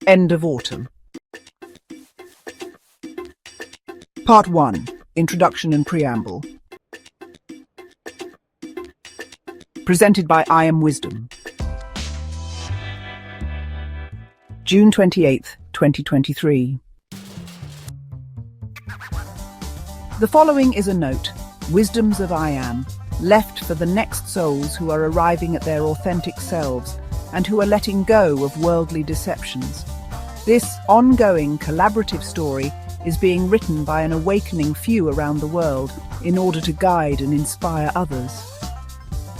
End of Autumn. Part 1. Introduction and Preamble. Presented by I Am Wisdom. June 28th, 2023. The following is a note, Wisdoms of I Am, left for the next souls who are arriving at their authentic selves and who are letting go of worldly deceptions. This ongoing collaborative story is being written by an awakening few around the world in order to guide and inspire others.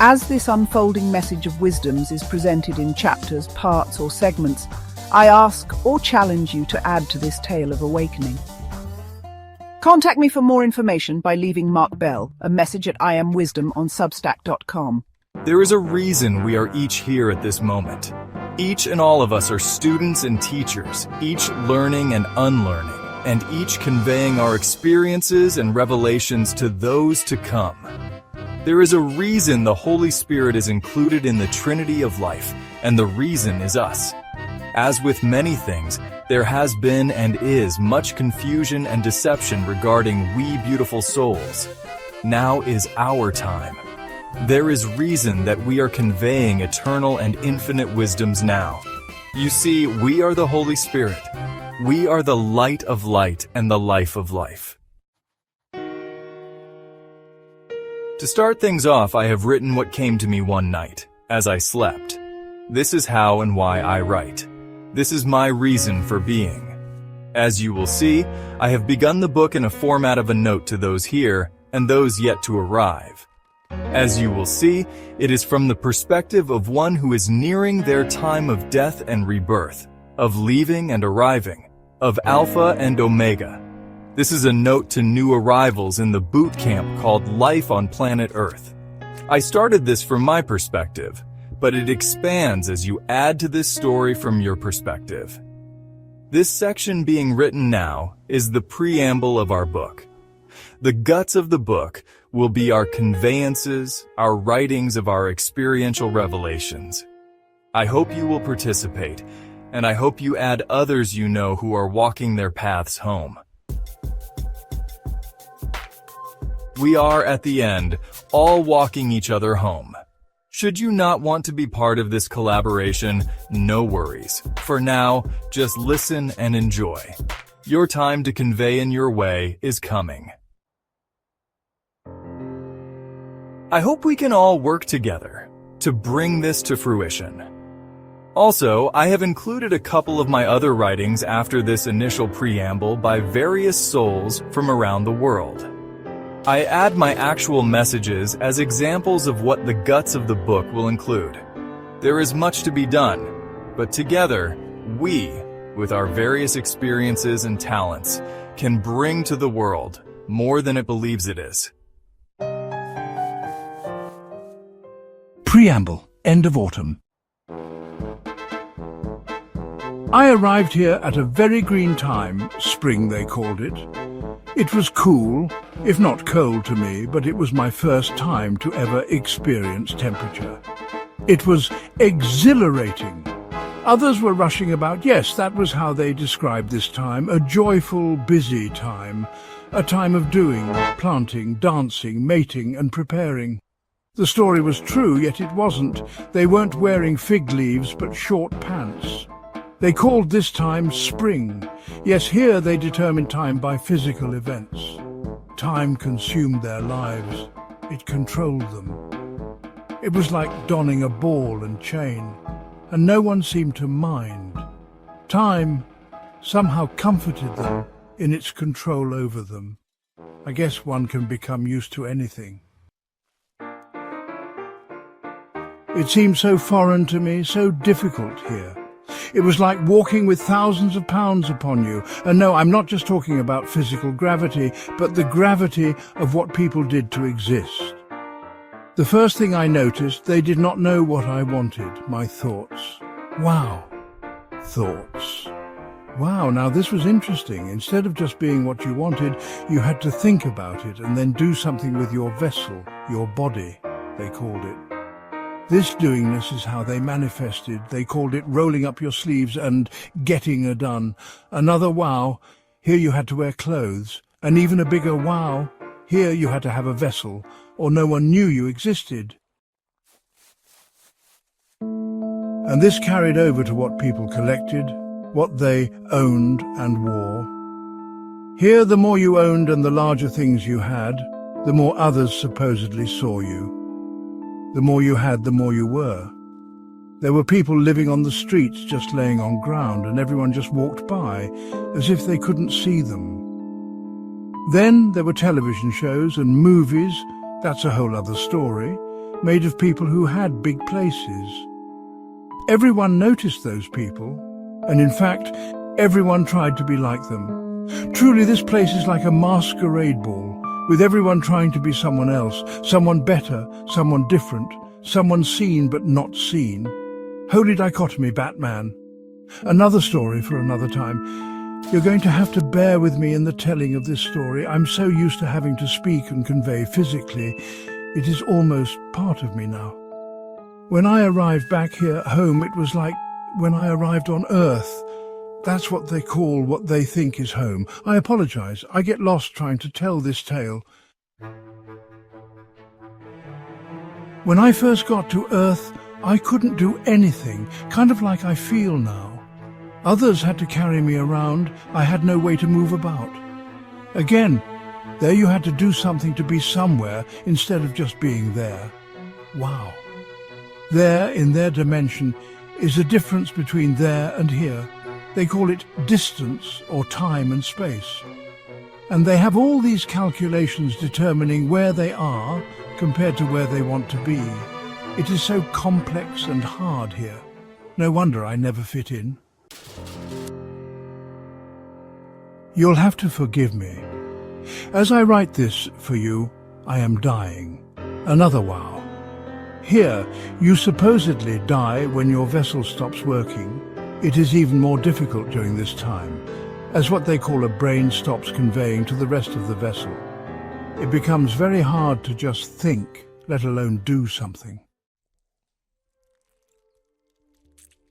As this unfolding message of wisdoms is presented in chapters, parts, or segments, I ask or challenge you to add to this tale of awakening. Contact me for more information by leaving Mark Bell a message at IamWisdom on Substack.com. There is a reason we are each here at this moment. Each and all of us are students and teachers, each learning and unlearning, and each conveying our experiences and revelations to those to come. There is a reason the Holy Spirit is included in the Trinity of life, and the reason is us. As with many things, there has been and is much confusion and deception regarding we beautiful souls. Now is our time. There is reason that we are conveying eternal and infinite wisdoms now. You see, we are the Holy Spirit. We are the light of light and the life of life. To start things off, I have written what came to me one night, as I slept. This is how and why I write. This is my reason for being. As you will see, I have begun the book in a format of a note to those here and those yet to arrive. As you will see, it is from the perspective of one who is nearing their time of death and rebirth, of leaving and arriving, of Alpha and Omega. This is a note to new arrivals in the boot camp called Life on Planet Earth. I started this from my perspective, but it expands as you add to this story from your perspective. This section being written now is the preamble of our book. The guts of the book will be our conveyances, our writings of our experiential revelations. I hope you will participate, and I hope you add others you know who are walking their paths home. We are, at the end, all walking each other home. Should you not want to be part of this collaboration, no worries. For now, just listen and enjoy. Your time to convey in your way is coming. I hope we can all work together to bring this to fruition. Also, I have included a couple of my other writings after this initial preamble by various souls from around the world. I add my actual messages as examples of what the guts of the book will include. There is much to be done, but together, we, with our various experiences and talents, can bring to the world more than it believes it is. Preamble, End of Autumn. I arrived here at a very green time, spring they called it. It was cool, if not cold to me, but it was my first time to ever experience temperature. It was exhilarating. Others were rushing about. Yes, that was how they described this time, a joyful, busy time, a time of doing, planting, dancing, mating and preparing. The story was true, yet it wasn't. They weren't wearing fig leaves, but short pants. They called this time spring. Yes, here they determined time by physical events. Time consumed their lives. It controlled them. It was like donning a ball and chain, and no one seemed to mind. Time somehow comforted them in its control over them. I guess one can become used to anything. It seemed so foreign to me, so difficult here. It was like walking with thousands of pounds upon you. And no, I'm not just talking about physical gravity, but the gravity of what people did to exist. The first thing I noticed, they did not know what I wanted, my thoughts. Wow. Thoughts. Wow, now this was interesting. Instead of just being what you wanted, you had to think about it and then do something with your vessel, your body, they called it. This doingness is how they manifested. They called it rolling up your sleeves and getting a done. Another wow, here you had to wear clothes. And even a bigger wow, here you had to have a vessel, or no one knew you existed. And this carried over to what people collected, what they owned and wore. Here, the more you owned and the larger things you had, the more others supposedly saw you. The more you had, the more you were. There were people living on the streets just laying on ground, and everyone just walked by, as if they couldn't see them. Then there were television shows and movies, that's a whole other story, made of people who had big places. Everyone noticed those people, and in fact, everyone tried to be like them. Truly, this place is like a masquerade ball, with everyone trying to be someone else, someone better, someone different, someone seen but not seen. Holy dichotomy, Batman. Another story for another time. You're going to have to bear with me in the telling of this story. I'm so used to having to speak and convey physically. It is almost part of me now. When I arrived back here at home, it was like when I arrived on Earth. That's what they call what they think is home. I apologize. I get lost trying to tell this tale. When I first got to Earth, I couldn't do anything, kind of like I feel now. Others had to carry me around. I had no way to move about. Again, there you had to do something to be somewhere instead of just being there. Wow. There, in their dimension, is a difference between there and here. They call it distance or time and space. And they have all these calculations determining where they are compared to where they want to be. It is so complex and hard here. No wonder I never fit in. You'll have to forgive me. As I write this for you, I am dying. Another wow. Here, you supposedly die when your vessel stops working. It is even more difficult during this time, as what they call a brain stops conveying to the rest of the vessel. It becomes very hard to just think, let alone do something.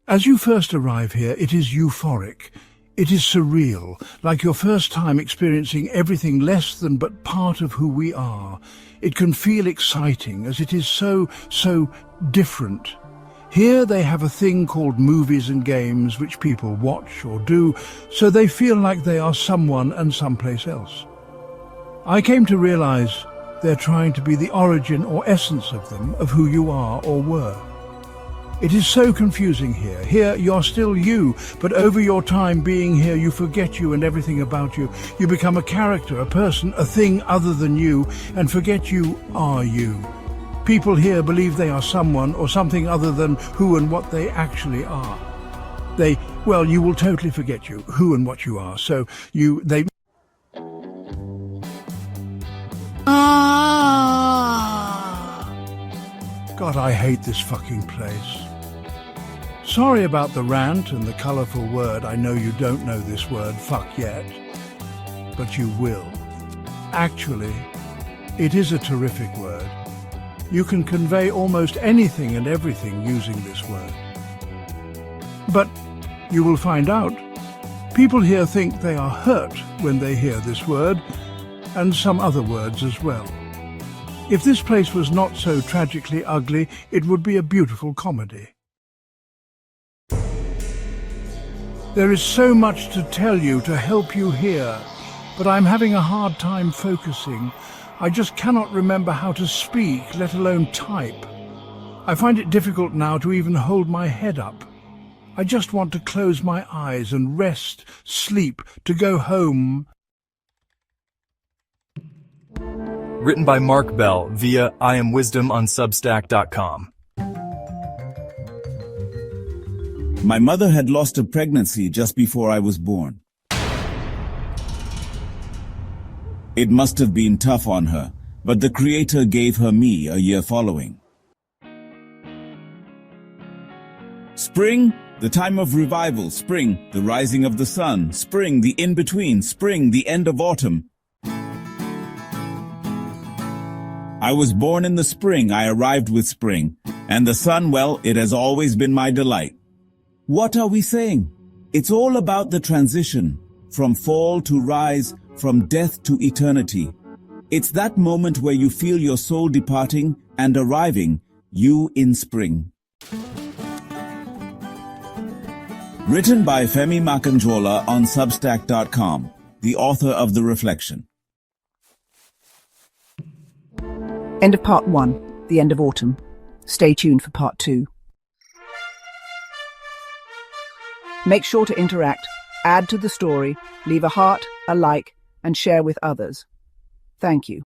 As you first arrive here, it is euphoric. It is surreal, like your first time experiencing everything less than but part of who we are. It can feel exciting, as it is so different. Here they have a thing called movies and games which people watch or do, so they feel like they are someone and someplace else. I came to realize they're trying to be the origin or essence of them, of who you are or were. It is so confusing here. Here you're still you, but over your time being here you forget you and everything about you. You become a character, a person, a thing other than you, and forget you are you. People here believe they are someone or something other than who and what they actually are. You will totally forget you, who and what you are. So they... God, I hate this fucking place. Sorry about the rant and the colourful word. I know you don't know this word, fuck, yet. But you will. Actually, it is a terrific word. You can convey almost anything and everything using this word. But you will find out, people here think they are hurt when they hear this word, and some other words as well. If this place was not so tragically ugly, it would be a beautiful comedy. There is so much to tell you to help you hear, but I'm having a hard time focusing. I just cannot remember how to speak, let alone type. I find it difficult now to even hold my head up. I just want to close my eyes and rest, sleep, to go home. Written by Mark Bell via IamWisdom on Substack.com. My mother had lost a pregnancy just before I was born. It must have been tough on her, but the Creator gave her me a year following. Spring, the time of revival. Spring, the rising of the sun. Spring, the in-between. Spring, the end of autumn. I was born in the spring, I arrived with spring. And the sun, well, it has always been my delight. What are we saying? It's all about the transition, from fall to rise, from death to eternity. It's that moment where you feel your soul departing and arriving, you in spring. Written by Femi Makanjuola on Substack.com, the author of The Reflection. End of part 1, the end of autumn. Stay tuned for part 2. Make sure to interact, add to the story, leave a heart, a like, and share with others. Thank you.